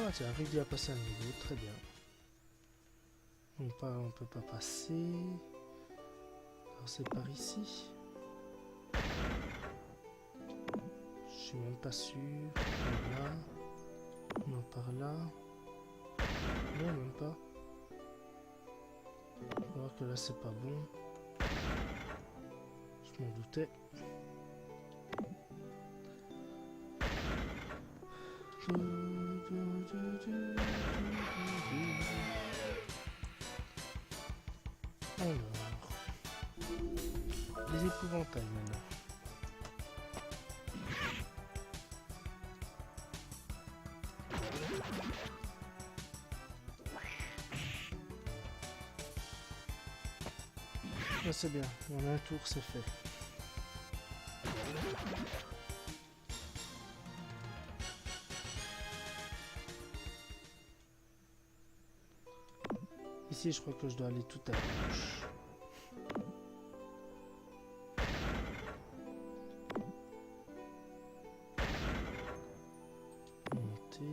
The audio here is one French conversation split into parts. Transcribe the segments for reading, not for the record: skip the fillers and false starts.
Ah bah tiens, Rudy a passé un niveau, très bien. On peut pas passer. Alors c'est par ici. Je suis même pas sûr. Par là. Non, par là. Non, même pas. Je vais voir que là c'est pas bon. Je m'en doutais. Alors, les épouvantails maintenant. Ah, c'est bien, en un tour c'est fait. Ici je crois que je dois aller tout à gauche. Monter.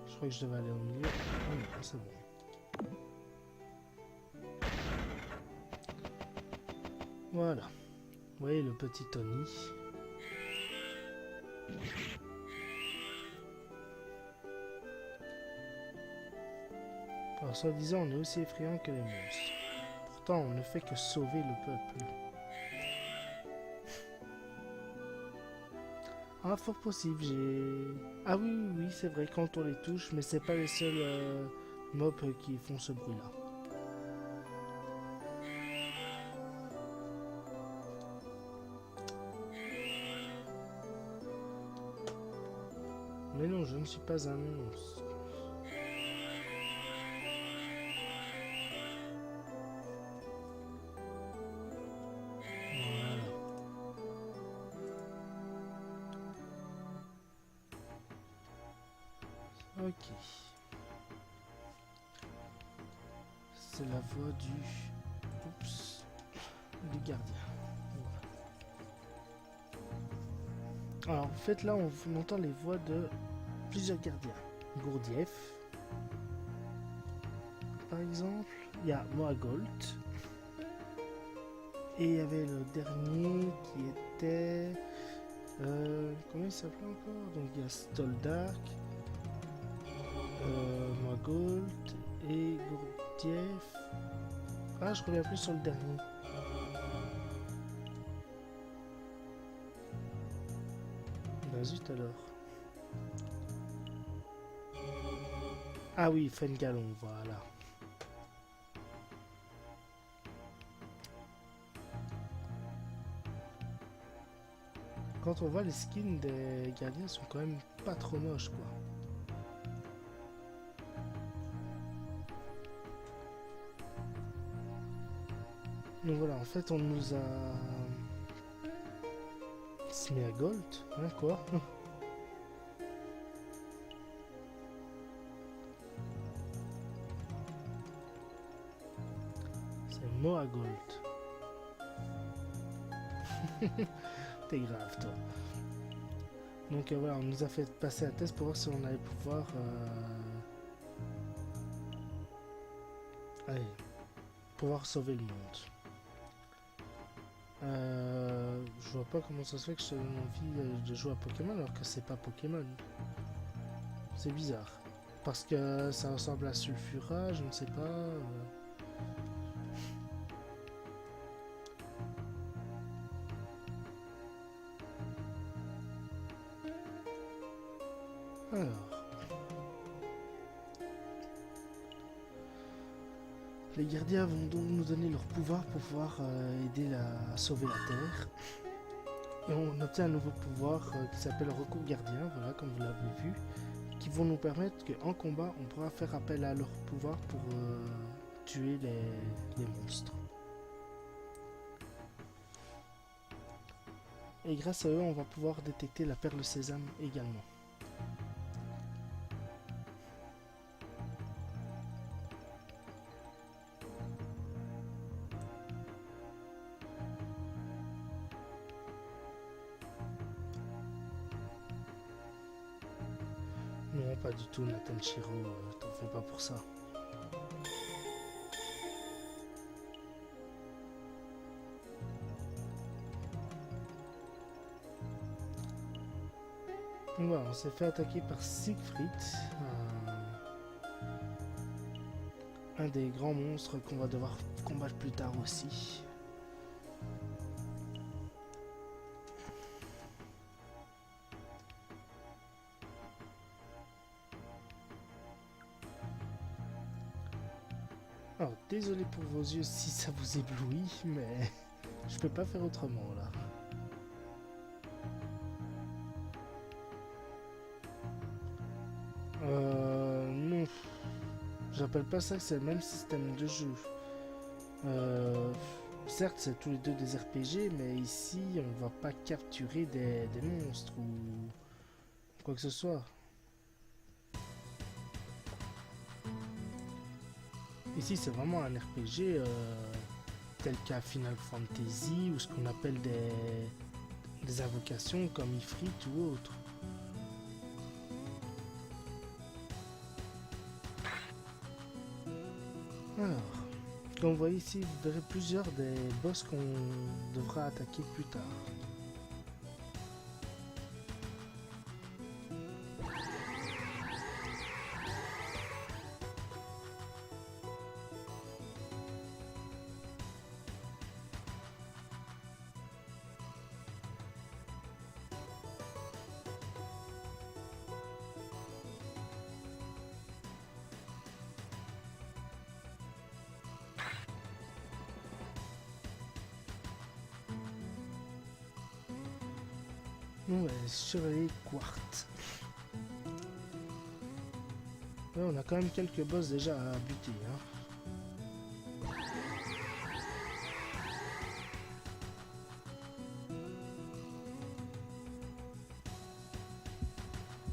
Je crois que je devais aller au milieu. Oh non, c'est bon. Voilà. Vous voyez le petit Tony. Alors, soi-disant, on est aussi effrayant que les monstres. Pourtant, on ne fait que sauver le peuple. Ah, fort possible, j'ai... Ah oui, oui, oui, c'est vrai, quand on les touche, mais c'est pas les seuls mobs qui font ce bruit-là. Mais non, je ne suis pas un monstre. Voilà. Ok. C'est la voix du... Oups. Du gardien. Voilà. Alors, en fait, là, on entend les voix de plusieurs gardiens. Gourdieff, par exemple. Il y a Moagolt. Et il y avait le dernier qui était... comment il s'appelait encore? Donc il y a Stoldark, Moagolt et Gourdieff. Ah, je reviens plus sur le dernier. Bah zut alors. Ah oui, Fengalon, voilà. Quand on voit les skins des gardiens sont quand même pas trop moches quoi. Donc voilà, en fait on nous a... Smeagold, hein quoi. C'est Moagold. T'es grave toi. Donc voilà, on nous a fait passer un test pour voir si on allait pouvoir... Allez, pouvoir sauver le monde. Je vois pas comment ça se fait que je donne envie de jouer à Pokémon alors que c'est pas Pokémon. C'est bizarre. Parce que ça ressemble à Sulfura, je ne sais pas. Alors. Les gardiens vont donc nous donner leur pouvoir pour pouvoir aider à sauver la Terre. Et on obtient un nouveau pouvoir qui s'appelle Recours Gardien, voilà, comme vous l'avez vu, qui vont nous permettre qu'en combat, on pourra faire appel à leur pouvoir pour tuer les monstres. Et grâce à eux, on va pouvoir détecter la perle sésame également. Non, pas du tout, Nathan Shiro, t'en fais pas pour ça. Donc voilà, on s'est fait attaquer par Siegfried, un des grands monstres qu'on va devoir combattre plus tard aussi. Alors, désolé pour vos yeux si ça vous éblouit, mais je peux pas faire autrement là. Non, j'appelle pas ça que c'est le même système de jeu. Certes, c'est tous les deux des RPG, mais ici, on va pas capturer des monstres ou quoi que ce soit. Ici, c'est vraiment un RPG tel qu'à Final Fantasy ou ce qu'on appelle des invocations comme Ifrit ou autre. Alors, comme vous voyez ici, vous verrez plusieurs des boss qu'on devra attaquer plus tard. Ouais, Chevalier Quart. Ouais, on a quand même quelques boss déjà à buter. Hein.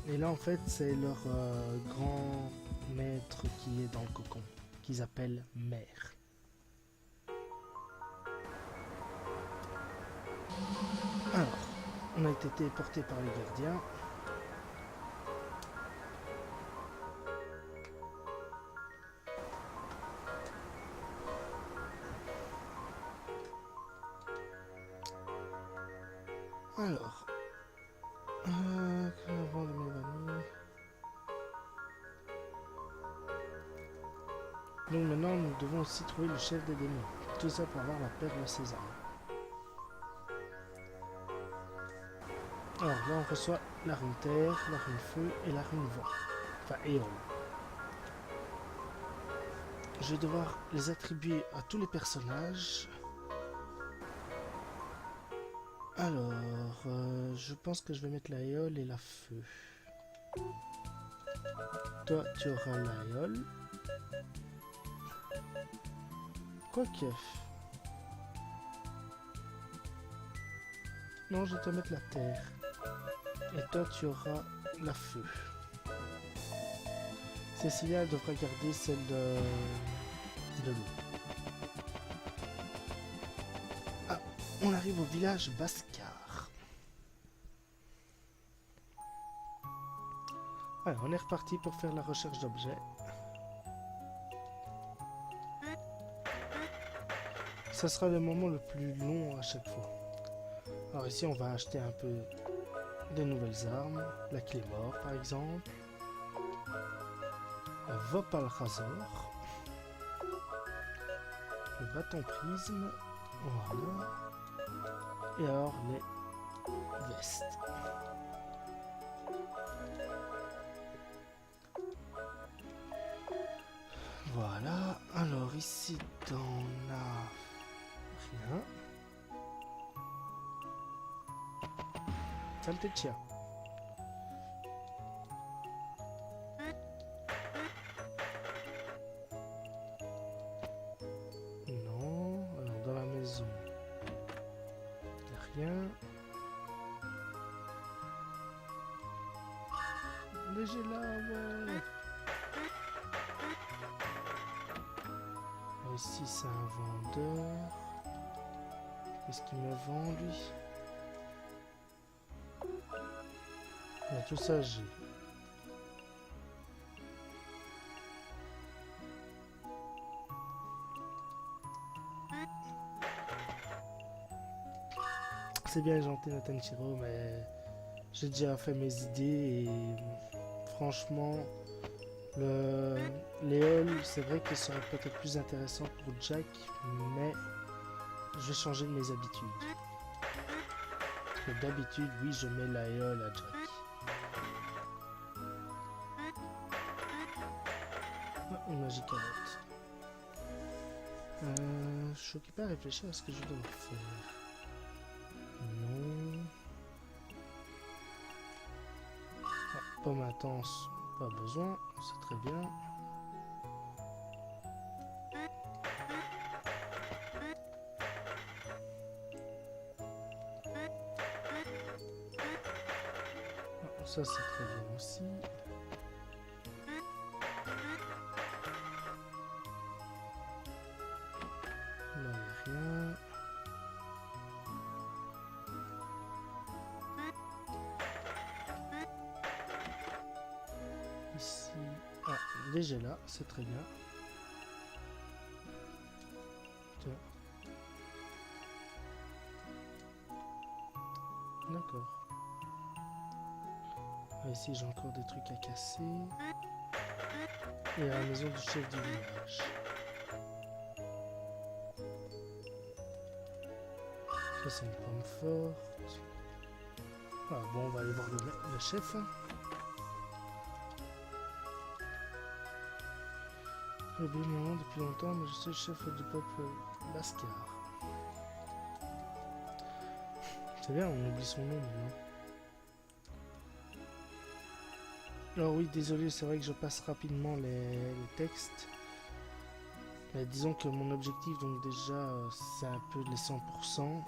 Et là, en fait, c'est leur grand maître qui est dans le cocon, qu'ils appellent Mère. Alors, on a été téléporté par les gardiens. Alors, avant de m'évanouir. Donc maintenant, nous devons aussi trouver le chef des démons. Tout ça pour avoir la perle Sésame. Alors là, on reçoit la rune terre, la rune feu et la rune vent. Enfin, éole. Je vais devoir les attribuer à tous les personnages. Alors, je pense que je vais mettre la éole et la feu. Toi, tu auras la éole. Quoique. Non, je vais te mettre la terre. Et toi, tu auras la feu. Cécilia devra garder celle de l'eau. Ah, on arrive au village Bascar. Alors, on est reparti pour faire la recherche d'objets. Ça sera le moment le plus long à chaque fois. Alors ici, on va acheter un peu des nouvelles armes. La clé mort, par exemple. Un Vopal Razor. Le bâton prisme. Voilà. Et alors, les vestes. Voilà. Alors ici, on a rien. Saleté de chien. Non. Alors dans la maison, il n'y a rien. Léger là, ouais. Ici, c'est un vendeur. Qu'est-ce qu'il me vend, lui? Tout ça, j'ai. c'est bien gentil Natanjiro, mais j'ai déjà fait mes idées et franchement, les halls, c'est vrai que ça serait peut-être plus intéressant pour Jack, mais je vais changer de mes habitudes. Parce que d'habitude, oui, je mets la hall à Jack. Ah, une magie carotte. Je suis occupé à réfléchir à ce que je dois faire. Non. Ah, pomme intense, pas besoin, c'est très bien. Ah, ça c'est très bien aussi. Là il n'y a rien. Ici, ah, déjà là, c'est très bien. Tiens. D'accord. Ah, ici, j'ai encore des trucs à casser. Et à la maison du chef du village. Ça, c'est une pomme forte. Ah, bon, on va aller voir le chef. J'ai oublié mon nom depuis longtemps, mais je suis le chef du peuple Lascar. C'est bien, on oublie son nom maintenant. Alors oui, désolé, c'est vrai que je passe rapidement les textes. Mais disons que mon objectif, donc déjà, c'est un peu les 100%.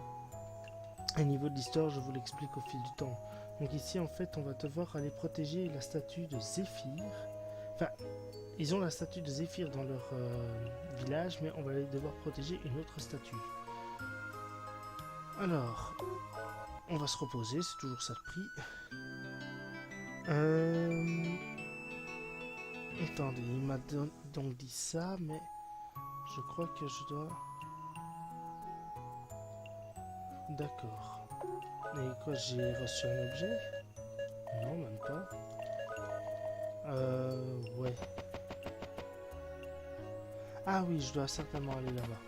Et au niveau de l'histoire, je vous l'explique au fil du temps. Donc ici, en fait, on va devoir aller protéger la statue de Zéphyr. Enfin, ils ont la statue de Zéphyr dans leur village, mais on va aller devoir protéger une autre statue. Alors, on va se reposer, c'est toujours ça le prix. Attendez, il m'a donc dit ça, mais je crois que je dois... D'accord. Et quoi, j'ai reçu un objet? Non, même pas. Ouais. Ah oui, je dois certainement aller là-bas.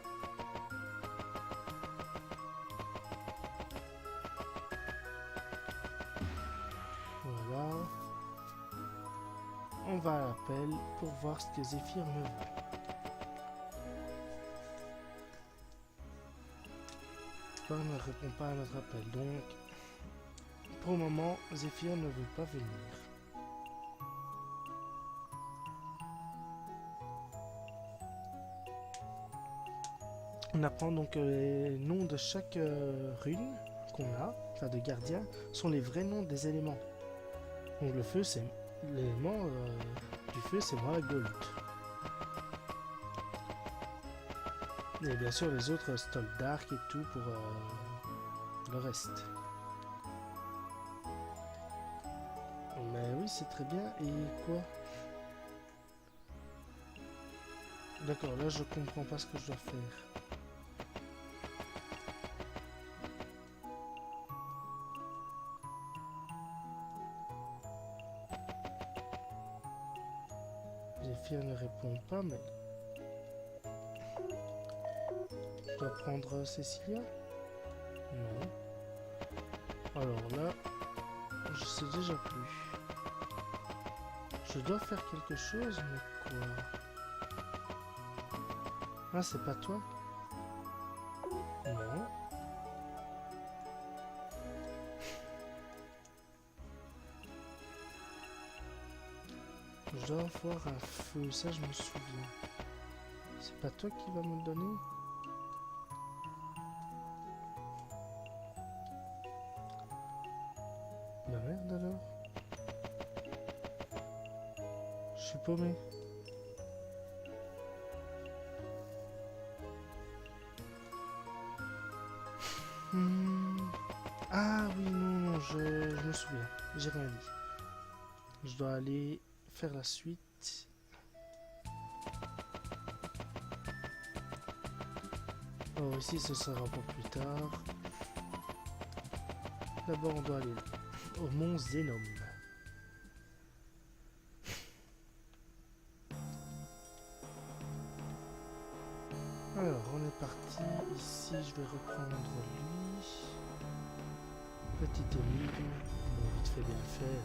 Voilà. On va à l'appel pour voir ce que Zéphyr me veut. Papa ne répond pas à notre appel, donc pour le moment, Zéphyr ne veut pas venir. On apprend donc que les noms de chaque rune qu'on a, enfin de gardien, sont les vrais noms des éléments. Donc le feu, c'est l'élément du feu, c'est moi, Gold. Et bien sûr les autres, Stol Dark et tout pour le reste. Mais oui, c'est très bien. Et quoi? D'accord, là je comprends pas ce que je dois faire. Zéphyr ne répond pas, mais... Je dois prendre Cécilia? Non. Alors là, je sais déjà plus. Je dois faire quelque chose, mais quoi? Ah, c'est pas toi? Non. Je dois avoir un feu, ça je me souviens. C'est pas toi qui va me le donner? La merde alors? Je suis paumé. Ah oui, non, je me souviens. J'ai rien dit. Je dois aller faire la suite. Oh, ici, ce sera pour plus tard. D'abord, on doit aller au mont Zénome. Alors, on est parti. Ici, je vais reprendre lui. Petite énigme. Bon, vite fait, bien fait.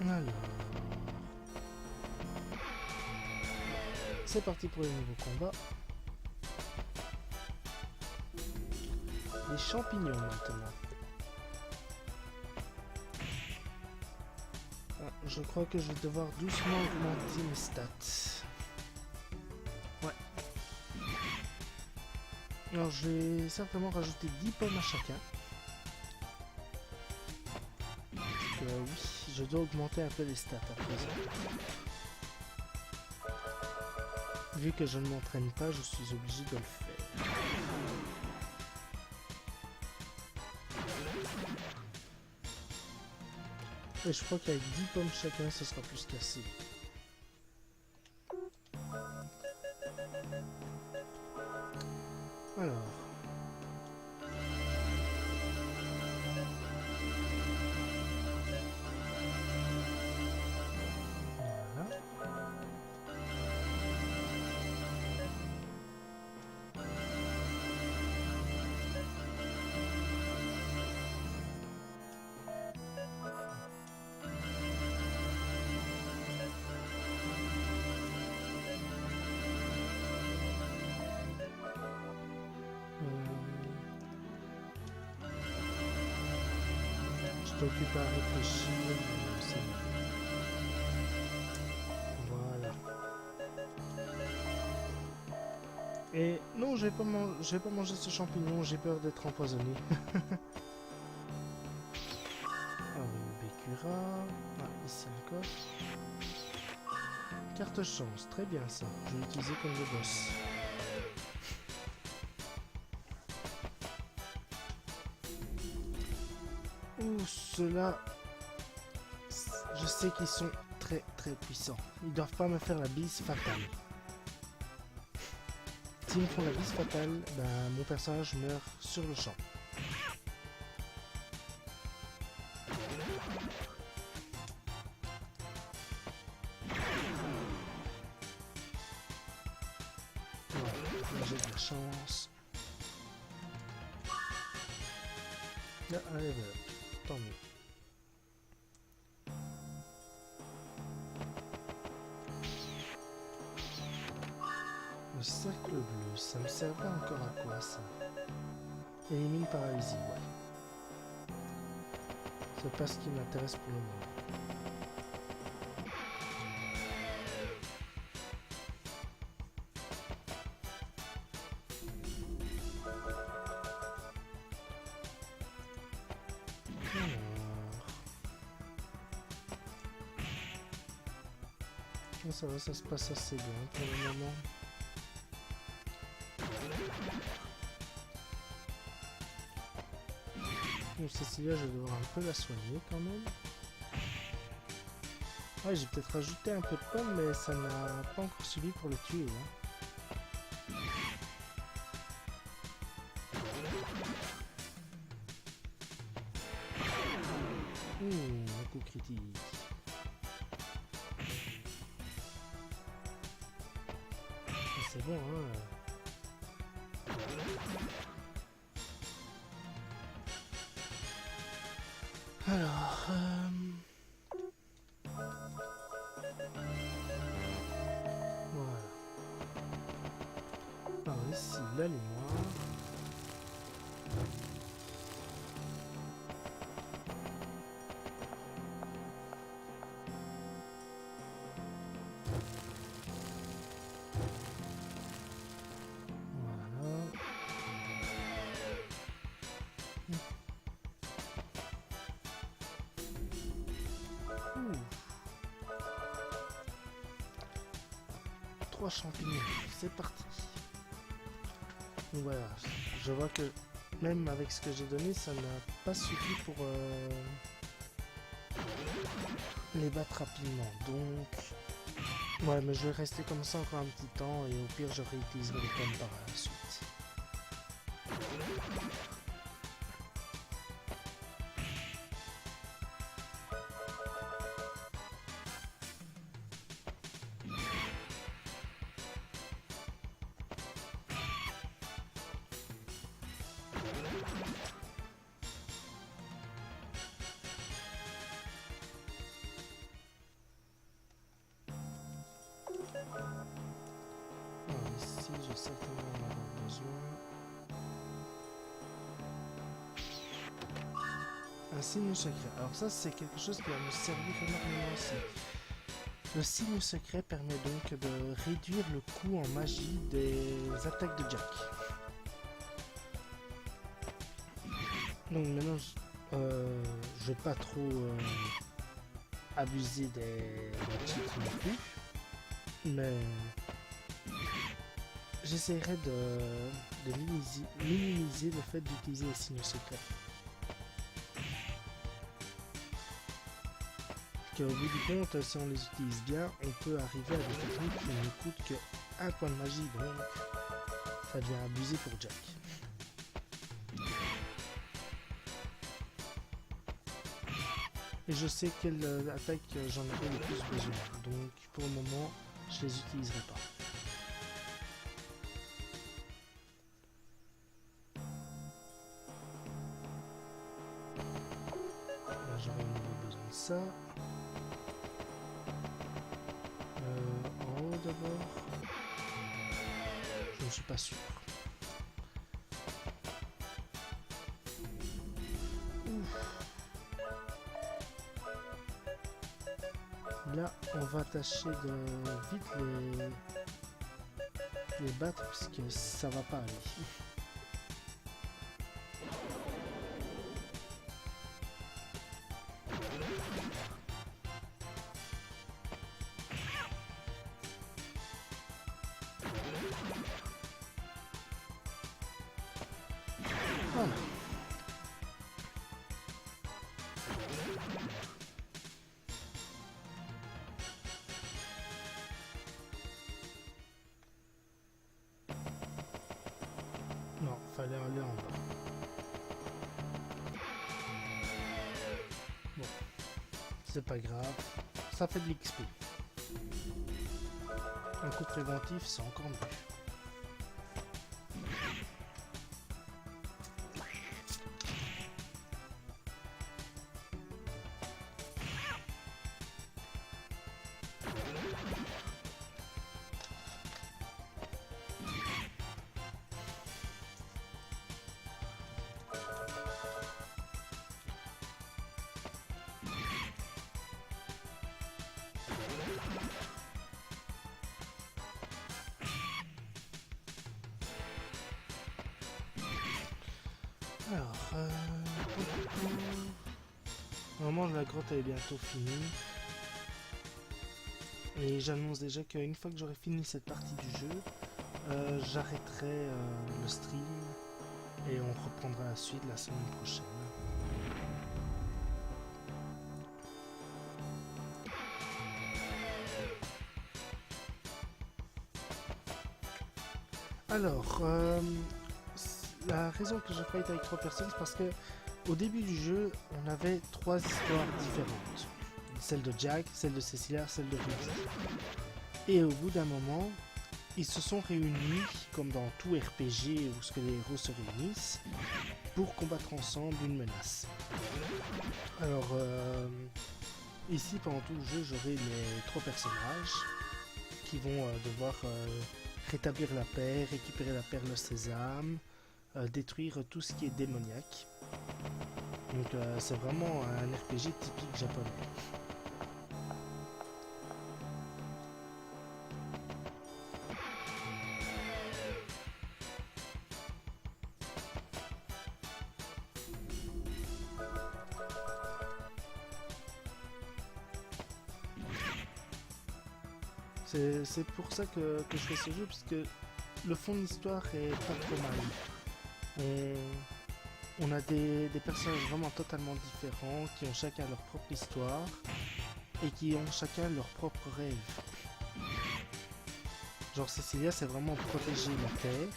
Hein. Alors, c'est parti pour les nouveaux combats. Les champignons maintenant. Ah, je crois que je vais devoir doucement augmenter mes stats. Ouais. Alors je vais certainement rajouter 10 pommes à chacun. Oui, je dois augmenter un peu les stats à présent. Vu que je ne m'entraîne pas, je suis obligé de le faire. Et je crois qu'avec 10 pommes chacun, ce sera plus qu'assez. Alors. Je t'occupe à réfléchir. Voilà. Et non, je vais pas manger ce champignon, j'ai peur d'être empoisonné. Alors, Bécura. Ah, ici encore. Carte chance, très bien ça. Je vais l'utiliser comme le boss. Ouh, ceux-là, je sais qu'ils sont très très puissants. Ils doivent pas me faire la bise fatale. S'ils me font la bise fatale, ben, mon personnage meurt sur le champ. Voilà, j'ai de la chance. Ah, allez, voilà. Tant mieux. Le cercle bleu, ça me servait encore à quoi ça? Élimine paralysie, ouais. C'est pas ce qui m'intéresse pour le moment. Alors... ça va, ça se passe assez bien pour le moment. Bon, Cécilia, je vais devoir un peu la soigner quand même. Ouais, j'ai peut-être rajouté un peu de pommes, mais ça n'a pas encore suffi pour le tuer. Hein. Un coup critique. C'est bon, hein. Alors, voilà. Alors ici, là les noirs. Trois champignons, c'est parti. Donc voilà, je vois que même avec ce que j'ai donné, ça n'a pas suffi pour les battre rapidement. Donc Ouais, mais je vais rester comme ça encore un petit temps et au pire je réutiliserai les pommes par la suite. Alors ici, je sais certainement en avoir besoin. Un signe secret. Alors ça, c'est quelque chose qui va me servir énormément aussi. Le signe secret permet donc de réduire le coût en magie des attaques de Jack. Donc maintenant, je vais pas trop abuser des titres non plus, mais j'essaierai de minimiser le fait d'utiliser les signes secrets. Au bout du compte, si on les utilise bien, on peut arriver à des techniques qui ne coûtent que 1 point de magie, donc ça devient abusé pour Jack. Et je sais quelle attaque j'en aurai le plus besoin, donc pour le moment, je les utiliserai pas. Là, j'aurai à nouveau besoin de ça. En haut d'abord, je ne suis pas sûr. Là, on va tâcher de vite les battre puisque ça va pas aller. Voilà. Non, fallait aller en bas. Bon, c'est pas grave, ça fait de l'XP. Un coup préventif, c'est encore mieux. Alors, normalement la grotte est bientôt finie. Et j'annonce déjà qu'une fois que j'aurai fini cette partie du jeu, j'arrêterai le stream et on reprendra la suite la semaine prochaine. Alors, la raison que je fight avec 3 personnes, c'est parce que au début du jeu, on avait 3 histoires différentes. Celle de Jack, celle de Cecilia, celle de Rudy. Et au bout d'un moment, ils se sont réunis, comme dans tout RPG où ce que les héros se réunissent, pour combattre ensemble une menace. Alors, ici, pendant tout le jeu, j'aurai les 3 personnages qui vont devoir rétablir la paix, récupérer la perle sésame, détruire tout ce qui est démoniaque. Donc c'est vraiment un RPG typique japonais. C'est pour ça que je fais ce jeu, puisque le fond de l'histoire est pas trop mal. On a des personnages vraiment totalement différents, qui ont chacun leur propre histoire, et qui ont chacun leurs propres rêves. Genre Cecilia, c'est vraiment protéger la terre.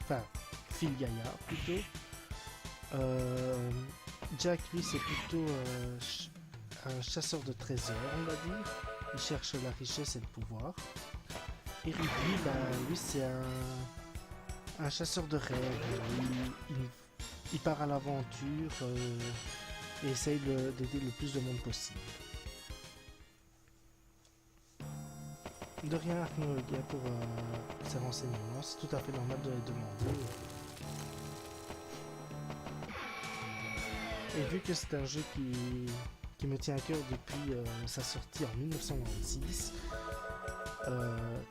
Enfin, Phil Gaillard plutôt. Jack, lui, c'est plutôt un chasseur de trésors, on va dire. Il cherche la richesse et le pouvoir. Et Ruby, bah, lui, c'est un chasseur de rêves. Il part à l'aventure et essaye d'aider le plus de monde possible. De rien, Arnaud, pour ces renseignements. C'est tout à fait normal de les demander. Et vu que c'est un jeu qui me tient à cœur depuis sa sortie en 1996,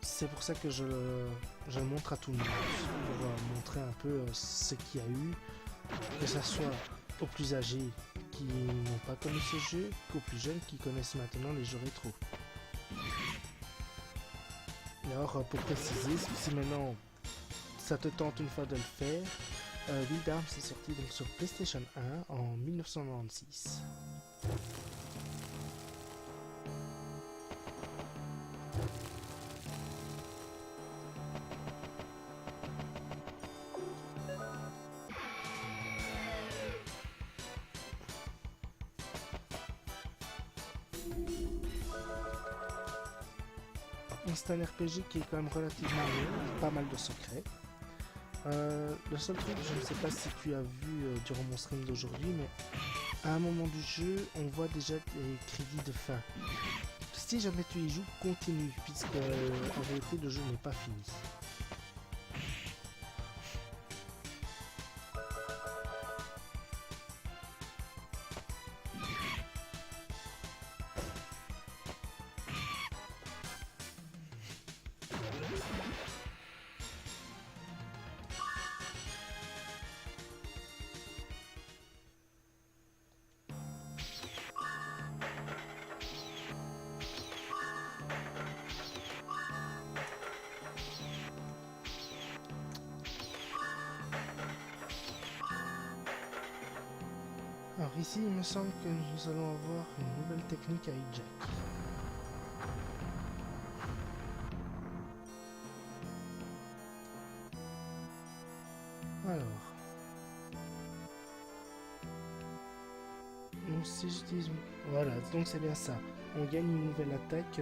c'est pour ça que je le montre à tout le monde, pour montrer un peu ce qu'il y a eu, que ce soit aux plus âgés qui n'ont pas connu ce jeu, qu'aux plus jeunes qui connaissent maintenant les jeux rétro. Et alors, pour préciser, si maintenant ça te tente une fois de le faire, Wild Arms est sorti donc sur PlayStation 1 en 1996. C'est un RPG qui est quand même relativement long, pas mal de secrets. Le seul truc, je ne sais pas si tu as vu durant mon stream d'aujourd'hui, mais à un moment du jeu, on voit déjà des crédits de fin. Si jamais tu y joues, continue, puisque en réalité le jeu n'est pas fini. Alors ici, il me semble que nous allons avoir une nouvelle technique avec Jack. Alors. Donc si j'utilise... Voilà, donc c'est bien ça. On gagne une nouvelle attaque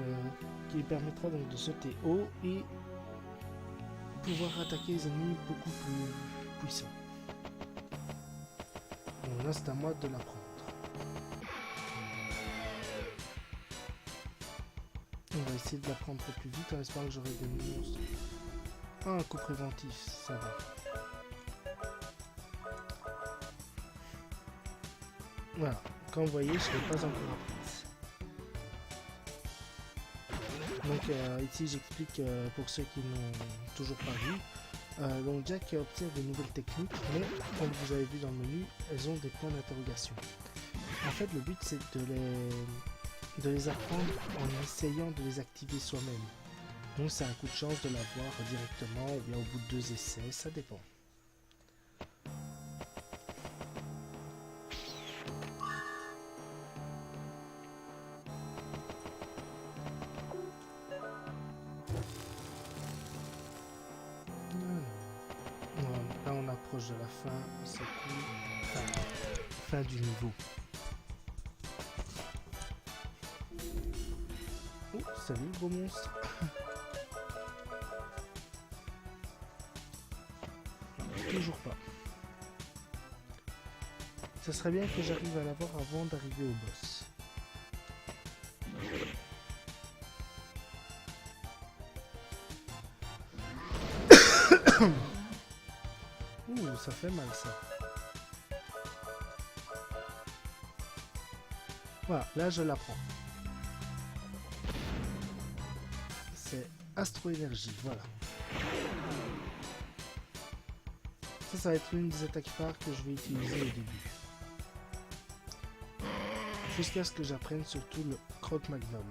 qui lui permettra donc de sauter haut et pouvoir attaquer les ennemis beaucoup plus puissants. Bon, là c'est à moi de l'apprendre. On va essayer de l'apprendre plus vite en espérant que j'aurai des monstres. Ah, un coup préventif, ça va. Voilà, comme vous voyez, je ne l'ai pas encore apprise. Donc ici j'explique pour ceux qui n'ont toujours pas vu. Donc Jack obtient de nouvelles techniques, mais comme vous avez vu dans le menu, elles ont des points d'interrogation. En fait, le but c'est de les apprendre en essayant de les activer soi-même. Donc c'est un coup de chance de l'avoir directement ou bien au bout de 2 essais, ça dépend. Là on approche de la fin, c'est cool. Fin du niveau. Oh, salut gros monstre. Toujours pas. Ça serait bien que j'arrive à l'avoir avant d'arriver au boss. Ouh, ça fait mal ça. Voilà, là je l'apprends. C'est Astro Énergie, voilà. Ça va être l'une des attaques phares que je vais utiliser au début. Jusqu'à ce que j'apprenne surtout le Croc Magnum.